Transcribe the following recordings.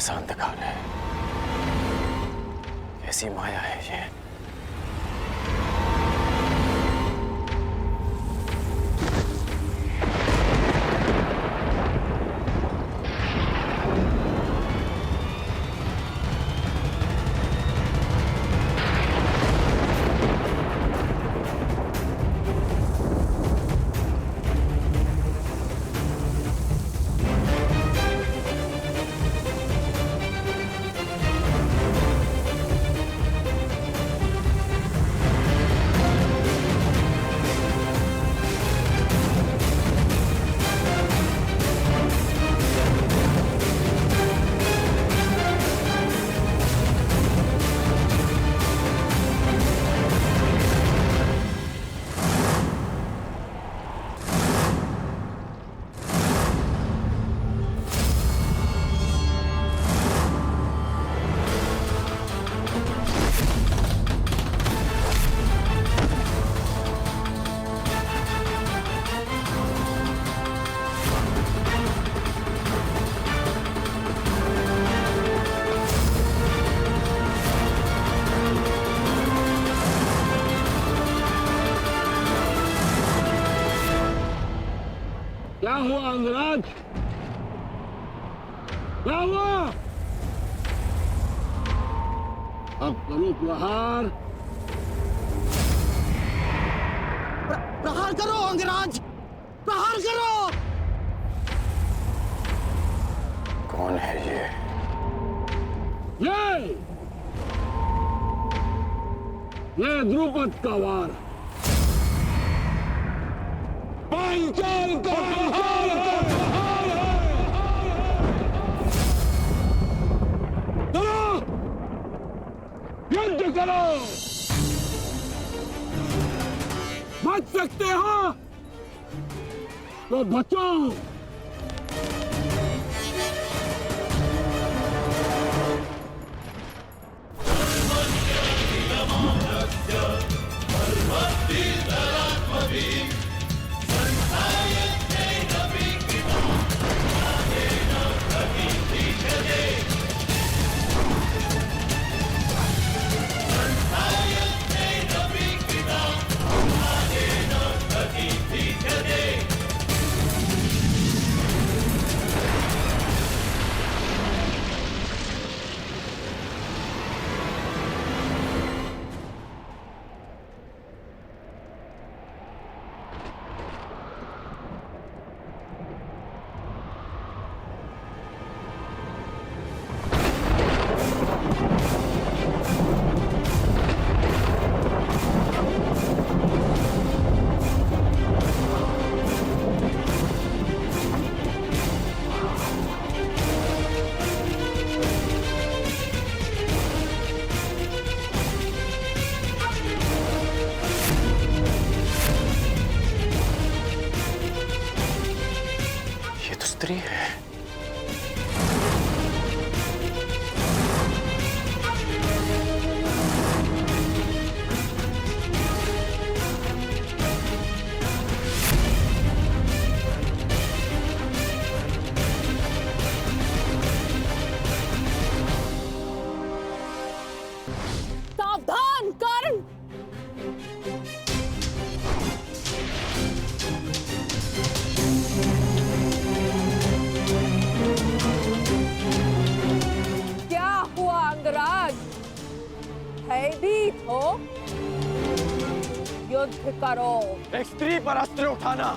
कैसा अंधकार है, कैसी माया है ये। क्या हुआ अंगराज? क्या हुआ? अब करो प्रहार। प्रहार करो अंगराज, प्रहार करो। कौन है ये? ये द्रुपद का वार। पांचाल का चलो युद्ध करो। बच सकते हो तो बचो। स्त्री है। सावधान कर्ण। भयभीत हो, युद्ध करो। एक स्त्री पर अस्त्र उठाना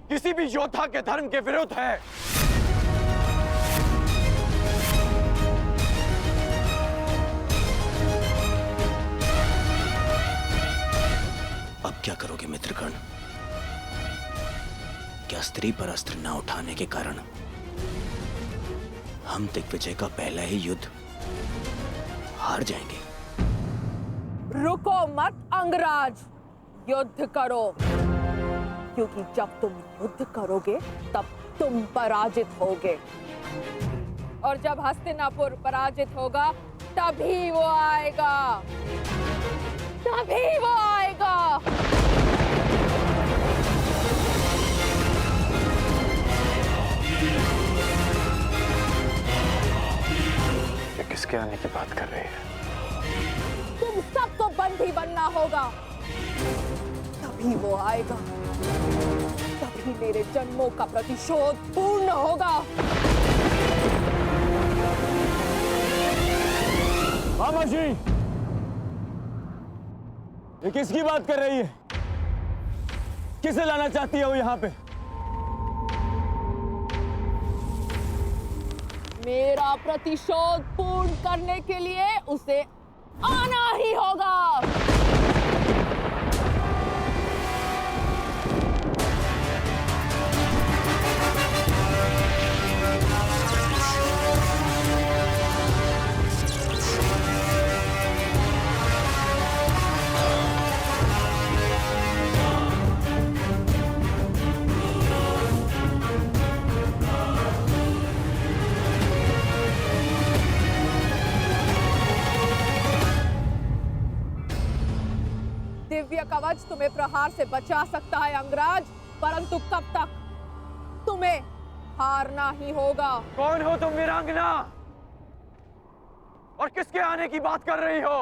किसी भी योद्धा के धर्म के विरुद्ध है। अब क्या करोगे मित्रगण? क्या स्त्री पर अस्त्र न उठाने के कारण हम दिग्विजय का पहला ही युद्ध हार जाएंगे? रुको मत अंगराज, युद्ध करो, क्योंकि जब तुम युद्ध करोगे तब तुम पराजित होगे, और जब हस्तिनापुर पराजित होगा तभी वो आएगा, तभी वो आएगा। किसके आने की बात कर रही है? तुम सबको बंदी बनना होगा, तभी वो आएगा, तभी मेरे जन्मों का प्रतिशोध पूर्ण होगा। मामा जी, ये किसकी बात कर रही है? किसे लाना चाहती है वो यहाँ पे? मेरा प्रतिशोध पूर्ण करने के लिए उसे आना ही होगा। दिव्य कवच तुम्हें प्रहार से बचा सकता है अंगराज, परंतु कब तक? तुम्हें हारना ही होगा। कौन हो तुम वीरांगना? और किसके आने की बात कर रही हो?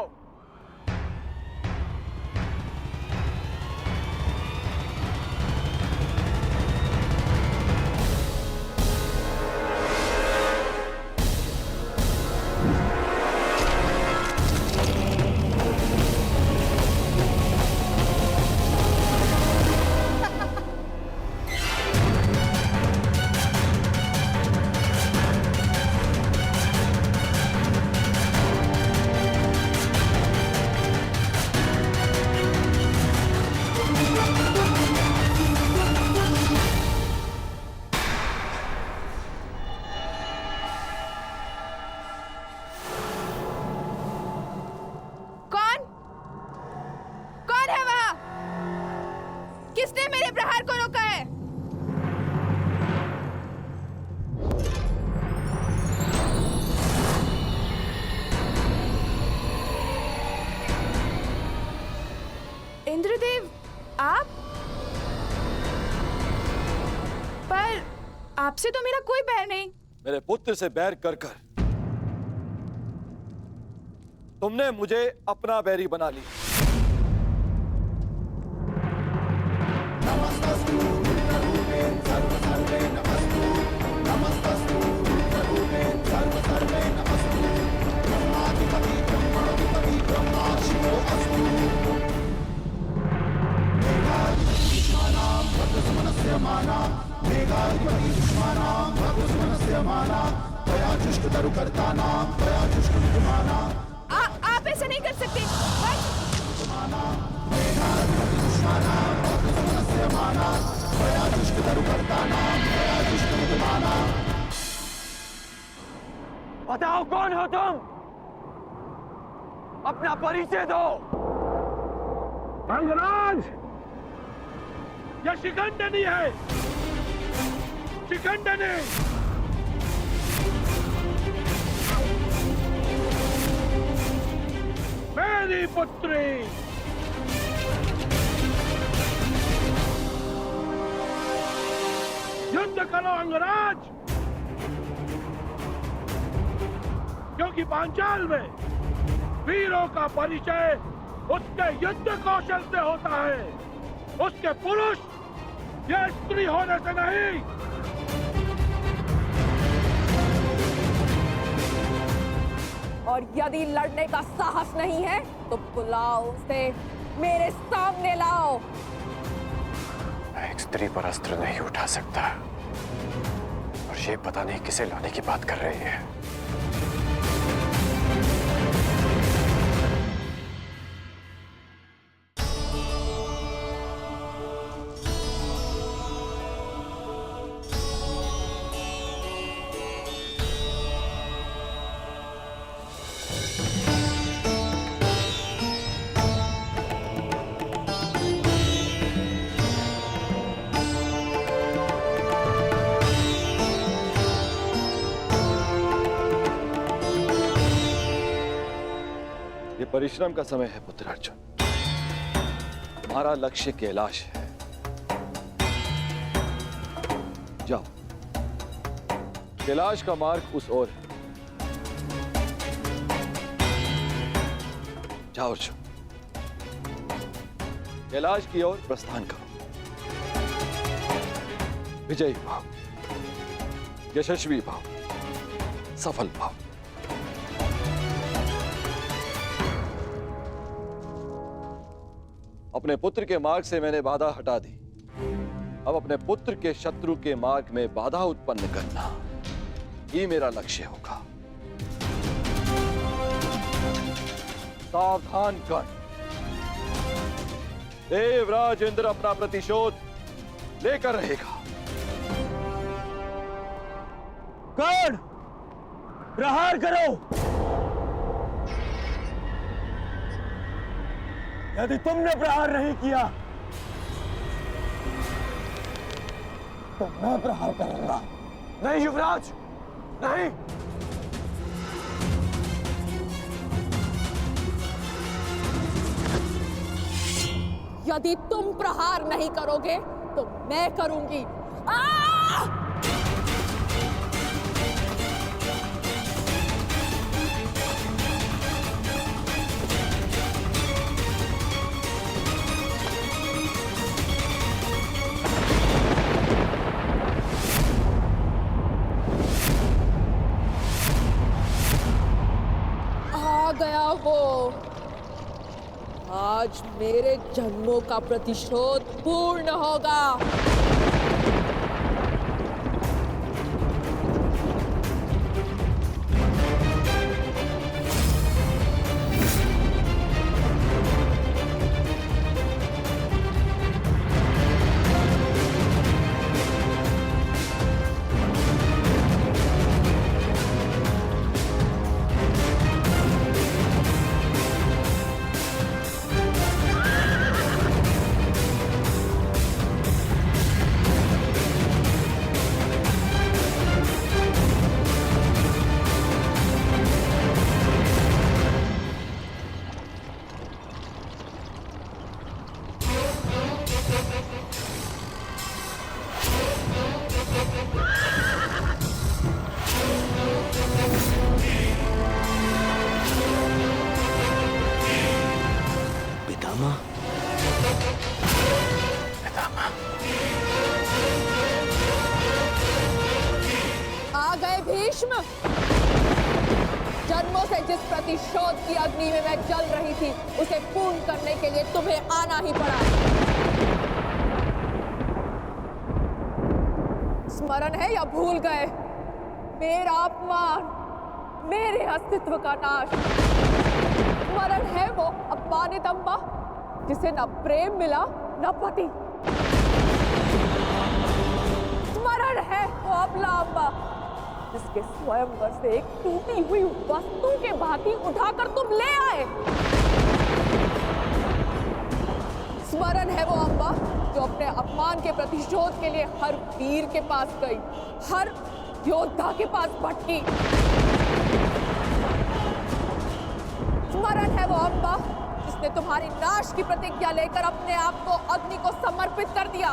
किसने मेरे प्रहार को रोका है? इंद्रदेव, आप? पर आपसे तो मेरा कोई बैर नहीं। मेरे पुत्र से बैर कर कर तुमने मुझे अपना बैरी बना लिया। आप ऐसा नहीं कर सकते। बताओ कौन हो तुम? अपना परिचय दो। अंगराज, यह शिखंडनी है, शिखंडनी। मेरी पुत्री युद्ध करो अंगराज, क्योंकि पांचाल में वीरों का परिचय उसके युद्ध कौशल से होता है, उसके पुरुष या स्त्री होने से नहीं। और यदि लड़ने का साहस नहीं है तो बुलाओ उसे, मेरे सामने लाओ। मैं एक स्त्री पर अस्त्र नहीं उठा सकता, और ये पता नहीं किसे लाने की बात कर रही है। परिश्रम का समय है पुत्र अर्जुन। तुम्हारा लक्ष्य कैलाश है। जाओ, कैलाश का मार्ग उस ओर है। जाओ अर्जुन, कैलाश की ओर प्रस्थान करो। विजयी भाव, यशस्वी भाव, सफल भाव। अपने पुत्र के मार्ग से मैंने बाधा हटा दी। अब अपने पुत्र के शत्रु के मार्ग में बाधा उत्पन्न करना ही मेरा लक्ष्य होगा। सावधान कर, देवराज इंद्र अपना प्रतिशोध लेकर रहेगा। कर्ण, प्रहार करो। यदि तुमने प्रहार नहीं किया तो मैं प्रहार करूंगा। नहीं युवराज, नहीं। यदि तुम प्रहार नहीं करोगे तो मैं करूंगी। आ गया वो। आज मेरे जन्मों का प्रतिशोध पूर्ण होगा। आ गए भीष्म। जन्मों से जिस प्रतिशोध की अग्नि में मैं जल रही थी उसे पूर्ण करने के लिए तुम्हें आना ही पड़ा। स्मरण है या भूल गए? मेरा अपमान, मेरे अस्तित्व का नाश। स्मरण है वो अपमानित अम्बा जिसे न प्रेम मिला न पति। स्मरण है वो अबला अम्बा जिसके स्वयंवर से एक टूटी हुई वस्तु के भांति उठाकर तुम ले आए। स्मरण है वो अम्बा जो अपने अपमान के प्रतिशोध के लिए हर वीर के पास गई, हर योद्धा के पास भटकी। स्मरण है वो अम्बा जिसने तुम्हारी नाश की प्रतिज्ञा लेकर अपने आप को अग्नि को समर्पित कर दिया।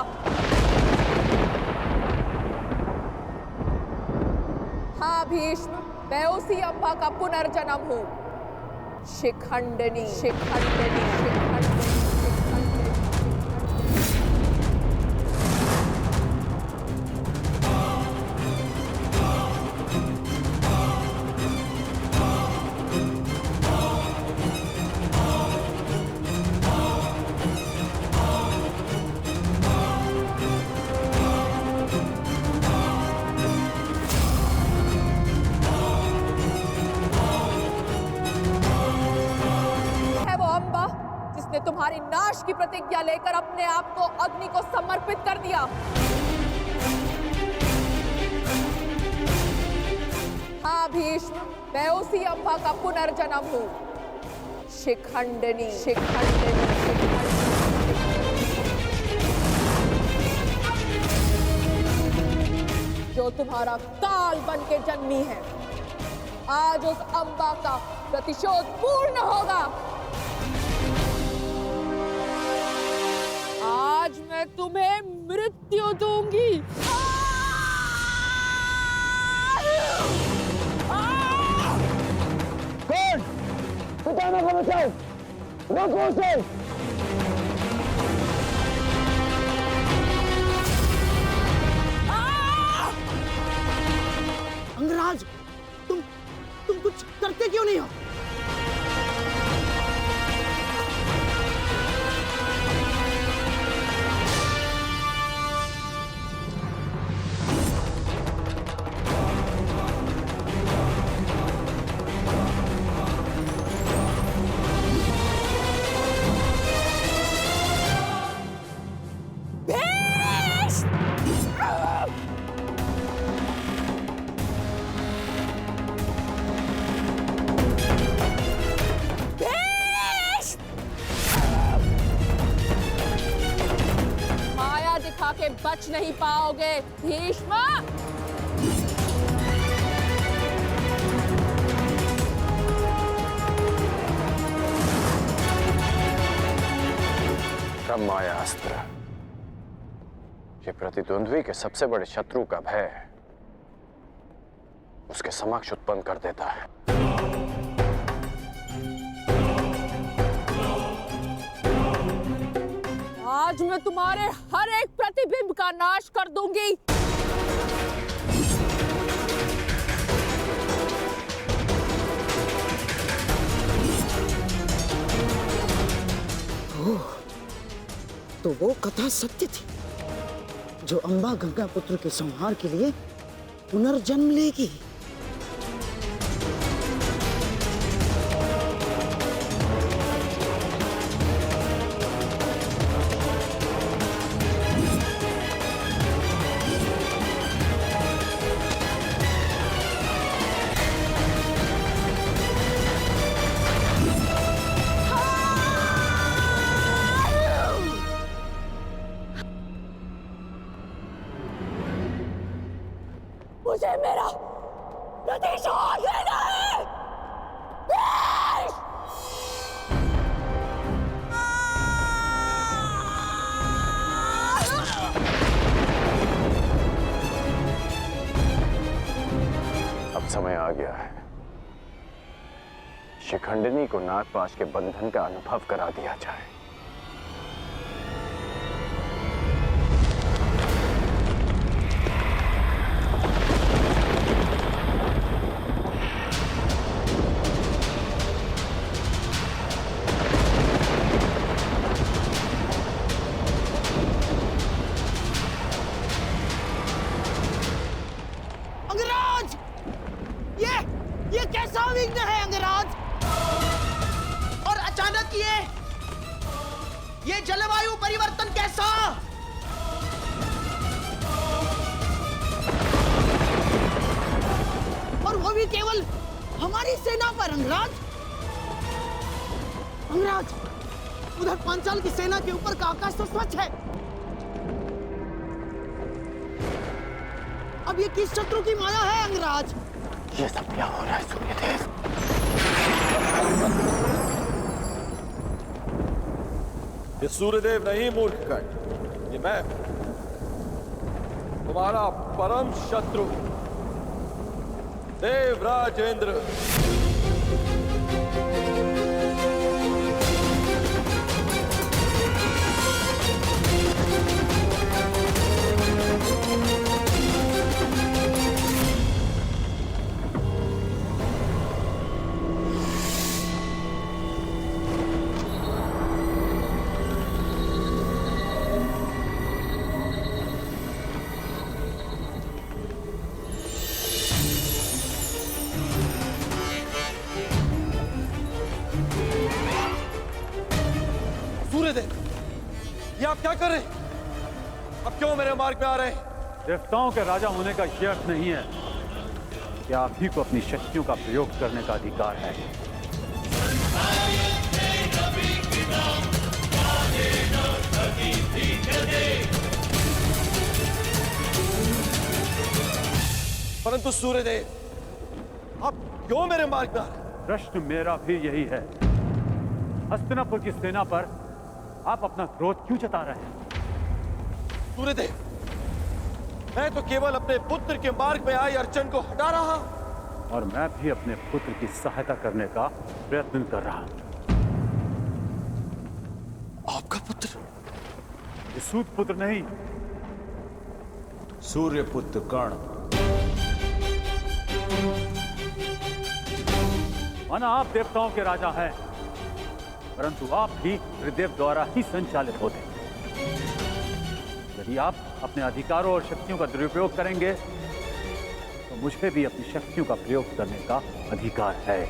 हाँ भीष्म, मैं उसी अम्बा का पुनर्जन्म हूँ। शिखंडिनी, शिखंडिनी, शिखंडिनी, शिखंडिनी। तुम्हारी नाश की प्रतिज्ञा लेकर अपने आप को अग्नि को समर्पित कर दिया। हाँ भीष्म, मैं उसी अम्बा का पुनर्जन्म हूँ। शिखंडिनी, शिखंडिनी, शिखंडिनी। जो तुम्हारा काल बन के जन्मी है, आज उस अम्बा का प्रतिशोध पूर्ण होगा। आज मैं तुम्हें मृत्यु दूंगी। कौन? पितामह को बचाओ। रोको उसे। अंगराज, तुम कुछ करते क्यों नहीं हो? माया दिखा के बच नहीं पाओगे भीष्म। ब्रह्म माया अस्त्र ये प्रतिद्वंद्वी के सबसे बड़े शत्रु का भय उसके समक्ष उत्पन्न कर देता है। आज मैं तुम्हारे हर एक प्रतिबिंब का नाश कर दूंगी। तो वो कथा सत्य थी जो अंबा गंगा पुत्र के संहार के लिए पुनर्जन्म लेगी। मुझे मेरा प्रतिशोध लेना है। अब समय आ गया है शिखंडिनी को नागपाश के बंधन का अनुभव करा दिया जाए। अंगराज, ये कैसा विघ्न है अंगराज? और अचानक ये जलवायु परिवर्तन कैसा? और वो भी केवल हमारी सेना पर अंगराज। अंगराज, उधर पांचाल की सेना के ऊपर का आकाश तो स्वच्छ है। अब ये किस शत्रु की माया है अंगराज? ये सब क्या हो रहा है सूर्यदेव? ये सूर्यदेव नहीं मूर्ख कर्ण, ये मैं तुम्हारा परम शत्रु देवराजेंद्र। सूर्यदेव, ये आप क्या कर रहे हैं? अब क्यों मेरे मार्ग में आ रहे हैं? देवताओं के राजा होने का यह अर्थ नहीं है कि आप ही को अपनी शक्तियों का प्रयोग करने का अधिकार है। परंतु सूर्यदेव, आप क्यों मेरे मार्ग में आ रहे हैं? प्रश्न मेरा भी यही है। हस्तिनापुर की सेना पर आप अपना क्रोध क्यों जता रहे हैं? सूर्यदेव, मैं तो केवल अपने पुत्र के मार्ग में आए अर्चन को हटा रहा, और मैं भी अपने पुत्र की सहायता करने का प्रयत्न कर रहा हूं। ये सूत पुत्र नहीं, सूर्यपुत्र कर्ण। माना आप देवताओं के राजा हैं, परंतु आप भी त्रिदेव द्वारा ही संचालित होते हैं। यदि आप अपने अधिकारों और शक्तियों का दुरुपयोग करेंगे तो मुझे भी अपनी शक्तियों का प्रयोग करने का अधिकार है।